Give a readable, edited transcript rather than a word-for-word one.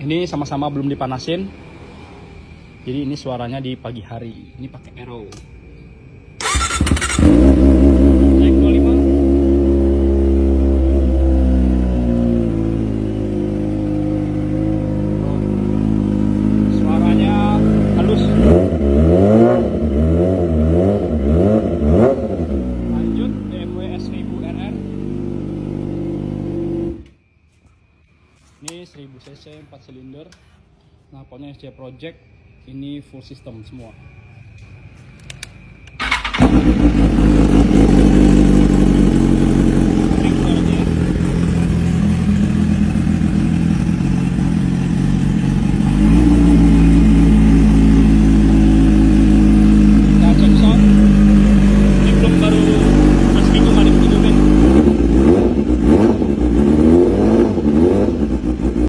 Ini sama-sama belum dipanasin. Jadi ini suaranya di pagi hari. Ini pakai Aero. Cek 25. Suaranya halus. Lanjut BMW S1000RR. Ini 1000 cc 4 silinder. Knalpotnya SC Project. Ini full system semua.